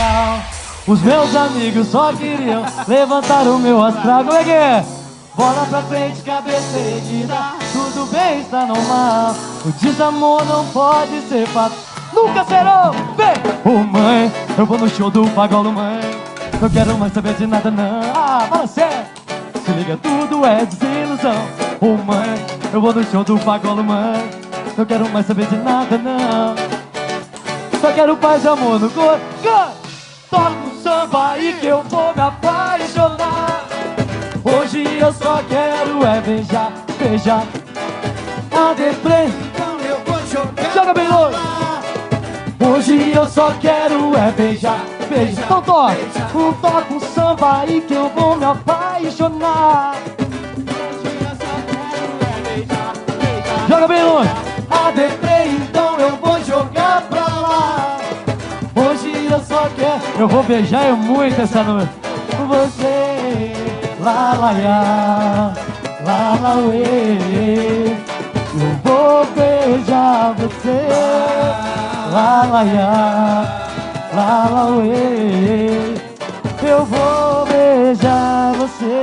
legal. Os meus amigos só queriam levantar o meu astral. Como é que é? Bola pra frente, cabeça erguida, tudo bem, está normal. O desamor não pode ser fato, nunca será. Vem! Ô mãe, eu vou no show do Pagolo, mãe. Não quero mais saber de nada, não. Ah, fala sério. Se liga, tudo é desilusão. Ô mãe, eu vou no show do Pagolo, mãe. Não quero mais saber de nada, não. Só quero paz e amor no corpo. Toca o samba aí que eu vou me apaixonar. Hoje eu só quero é beijar, beijar. A deprê, então eu vou jogar. Joga bem longe. Hoje eu só quero é beijar, beijar. Então toca, toca o samba aí que eu vou me apaixonar. Hoje eu só quero é beijar, beijar. Joga bem longe. A deprê, então eu vou jogar pra lá. Hoje eu só quero, eu vou beijar eu muito essa noite. Você, lá lá ya, lá lá uê. Eu vou beijar você, lá lá ya, lá lá uê. Eu vou beijar você.